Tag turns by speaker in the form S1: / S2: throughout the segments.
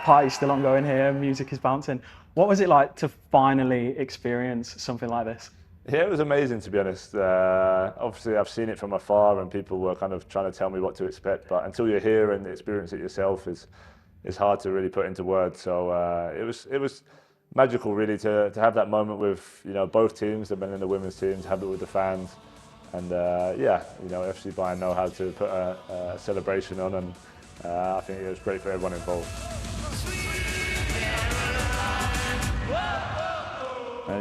S1: party's still ongoing here, music is bouncing. What was it like to finally experience something like this?
S2: Yeah, it was amazing, to be honest. Obviously, I've seen it from afar, and people were kind of trying to tell me what to expect. But until you're here and experience it yourself, is hard to really put into words. So it was magical, really, to have that moment with both teams, the men and the women's teams, have it with the fans, and yeah, FC Bayern know how to put a celebration on, and I think it was great for everyone involved.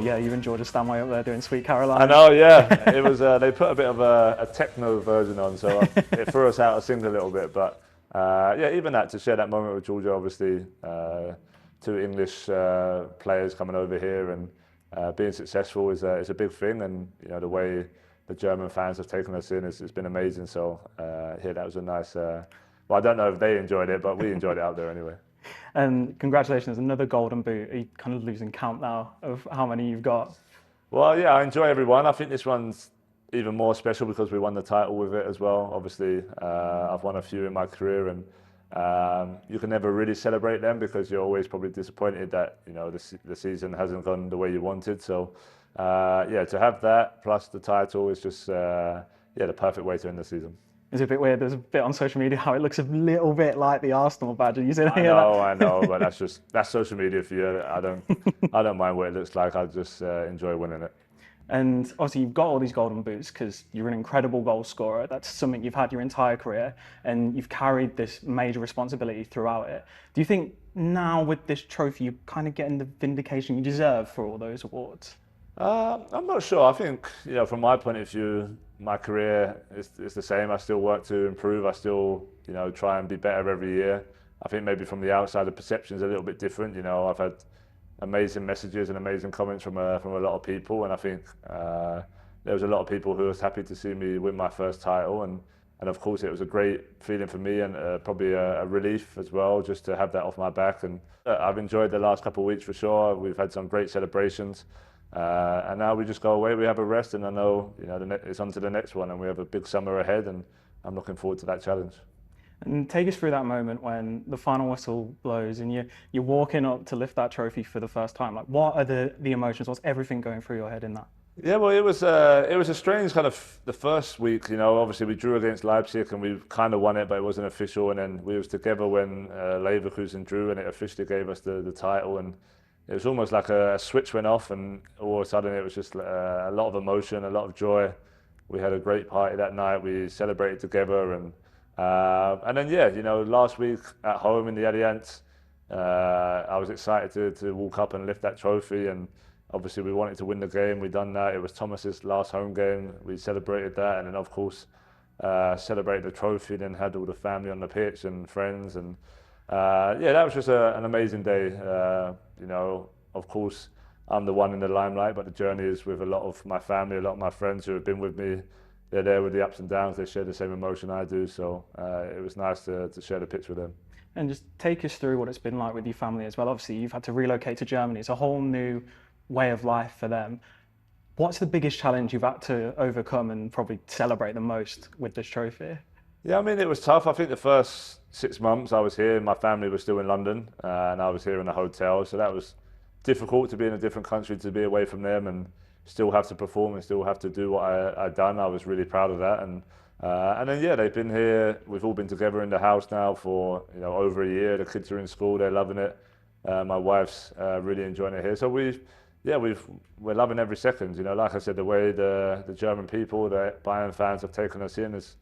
S1: Yeah, you enjoyed a Stanway up there doing Sweet Caroline.
S2: I know, yeah. It was. They put a bit of a techno version on, so it threw us out of sync a little bit. But yeah, even that, to share that moment with Georgia, obviously, two English players coming over here and being successful is a big thing. And the way the German fans have taken us in has been amazing. So yeah, that was a nice. Well, I don't know if they enjoyed it, but we enjoyed it out there anyway.
S1: And congratulations, another golden boot. Are you kind of losing count now of how many you've got?
S2: Well, yeah, I enjoy every one. I think this one's even more special because we won the title with it as well. Obviously, I've won a few in my career, and you can never really celebrate them because you're always probably disappointed that the season hasn't gone the way you wanted. So yeah, to have that plus the title is just yeah, the perfect way to end the seaon.
S1: It's a bit weird. There's a bit on social media how it looks a little bit like the Arsenal badge. You said,
S2: I know, but that's social media for you. I don't mind what it looks like. I just enjoy winning it.
S1: And obviously, you've got all these golden boots because you're an incredible goal scorer. That's something you've had your entire career, and you've carried this major responsibility throughout it. Do you think now with this trophy, you're kind of getting the vindication you deserve for all those awards?
S2: I'm not sure. I think, from my point of view, my career is the same. I still work to improve. I still, try and be better every year. I think maybe from the outside, the perception is a little bit different. I've had amazing messages and amazing comments from a lot of people, and I think there was a lot of people who was happy to see me win my first title, and of course it was a great feeling for me and probably a relief as well, just to have that off my back. And I've enjoyed the last couple of weeks for sure. We've had some great celebrations. And now we just go away, we have a rest, and I know, it's on to the next one, and we have a big summer ahead, and I'm looking forward to that challenge.
S1: And take us through that moment when the final whistle blows and you're walking up to lift that trophy for the first time. Like, what are the emotions? What's everything going through your head in that?
S2: Yeah, well, it was a strange kind of the first week. Obviously we drew against Leipzig and we kind of won it, but it wasn't official. And then we was together when Leverkusen drew, and it officially gave us the title. And it was almost like a switch went off, and all of a sudden it was just a lot of emotion, a lot of joy. We had a great party that night. We celebrated together, and then yeah, last week at home in the Allianz, I was excited to walk up and lift that trophy. And obviously we wanted to win the game. We done that. It was Thomas's last home game. We celebrated that, and then of course celebrated the trophy. Then had all the family on the pitch and friends, and yeah, that was just an amazing day. Of course, I'm the one in the limelight, but the journey is with a lot of my family, a lot of my friends who have been with me. They're there with the ups and downs. They share the same emotion I do. So it was nice to share the pitch with them.
S1: And just take us through what it's been like with your family as well. Obviously, you've had to relocate to Germany. It's a whole new way of life for them. What's the biggest challenge you've had to overcome and probably celebrate the most with this trophy?
S2: Yeah, I mean, it was tough. I think the first 6 months I was here, my family was still in London, and I was here in a hotel. So that was difficult, to be in a different country, to be away from them and still have to perform and still have to do what I'd done. I was really proud of that. And then, yeah, they've been here. We've all been together in the house now for, over a year. The kids are in school, they're loving it. My wife's really enjoying it here. So we're loving every second. Like I said, the way the German people, the Bayern fans have taken us in has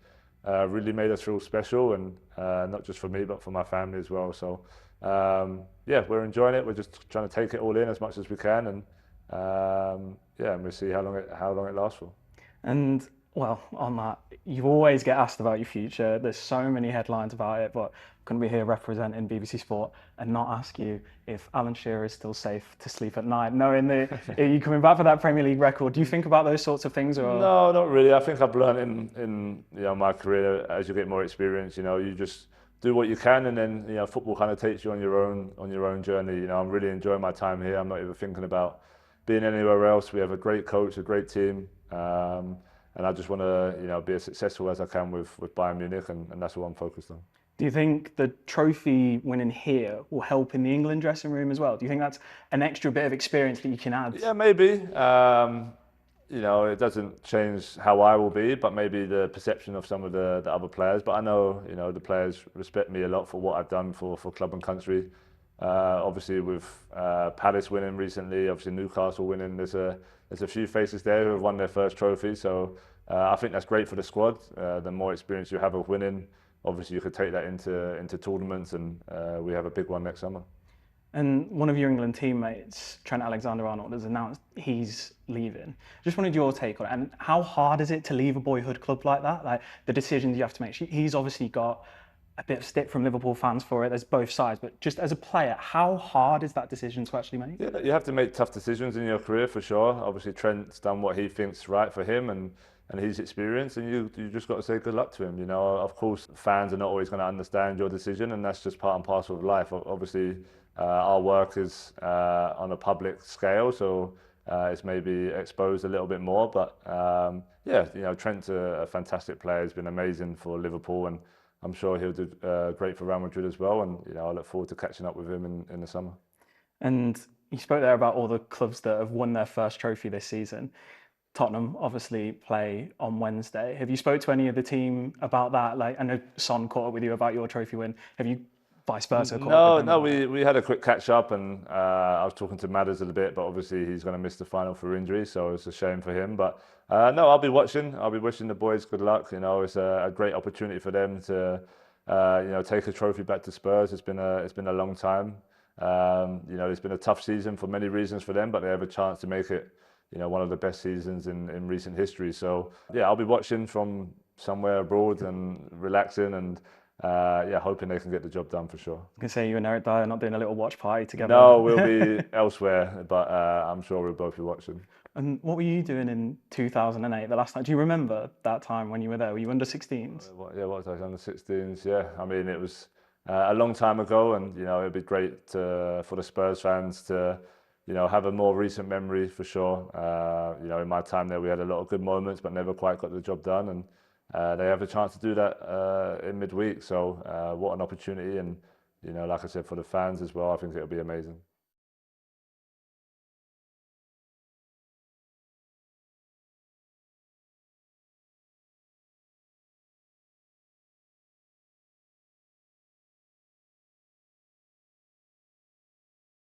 S2: really made us feel special, and not just for me, but for my family as well. So yeah, we're enjoying it. We're just trying to take it all in as much as we can, and yeah, and we'll see how long it lasts for.
S1: And well, on that, you always get asked about your future. There's so many headlines about it, but can we here representing BBC Sport and not ask you if Alan Shearer is still safe to sleep at night, knowing that are you coming back for that Premier League record? Do you think about those sorts of things? Or?
S2: No, not really. I think I've learned in my career, as you get more experience, you just do what you can, and then football kind of takes you on your own journey. I'm really enjoying my time here. I'm not even thinking about being anywhere else. We have a great coach, a great team, and I just want to be as successful as I can with Bayern Munich, and that's what I'm focused on.
S1: Do you think the trophy winning here will help in the England dressing room as well? Do you think that's an extra bit of experience that you can add?
S2: Yeah, maybe. It doesn't change how I will be, but maybe the perception of some of the other players. But I know, the players respect me a lot for what I've done for club and country. Obviously, with Palace winning recently, obviously Newcastle winning, there's a few faces there who have won their first trophy. So I think that's great for the squad. The more experience you have of winning, obviously you could take that into tournaments, and we have a big one next summer.
S1: And one of your England teammates, Trent Alexander-Arnold, has announced he's leaving. Just wanted your take on it. And how hard is it to leave a boyhood club like that? Like the decisions you have to make. He's obviously got a bit of stick from Liverpool fans for it. There's both sides. But just as a player, how hard is that decision to actually make?
S2: Yeah, you have to make tough decisions in your career for sure. Obviously, Trent's done what he thinks right for him and his experience, and you just got to say good luck to him. Of course, fans are not always going to understand your decision, and that's just part and parcel of life. Obviously, our work is on a public scale, so it's maybe exposed a little bit more. But yeah, Trent's a fantastic player. He's been amazing for Liverpool, and I'm sure he'll do great for Real Madrid as well. And I look forward to catching up with him in the summer.
S1: And you spoke there about all the clubs that have won their first trophy this season. Tottenham obviously play on Wednesday. Have you spoke to any of the team about that? Like I know Son caught up with you about your trophy win. Have you vice versa caught up with
S2: No,
S1: them
S2: no,
S1: about it?
S2: we had a quick catch up, and I was talking to Madders a little bit, but obviously he's going to miss the final for injury, so it's a shame for him. But no, I'll be watching. I'll be wishing the boys good luck. It's a great opportunity for them to take a trophy back to Spurs. It's been a long time. It's been a tough season for many reasons for them, but they have a chance to make it one of the best seasons in recent history. So yeah, I'll be watching from somewhere abroad and relaxing and yeah, hoping they can get the job done for sure.
S1: I can say you and Eric Dyer not doing a little watch party
S2: No, we'll
S1: together.
S2: be elsewhere, but I'm sure we'll both be watching.
S1: And what were you doing in 2008, the last time? Do you remember that time when you were there? Were you under 16s?
S2: What was I, under 16s? Yeah, I mean, it was a long time ago, and it'd be great for the Spurs fans to have a more recent memory for sure. In my time there, we had a lot of good moments, but never quite got the job done, and they have a chance to do that in midweek. So what an opportunity, and like I said, for the fans as well, I think it'll be amazing.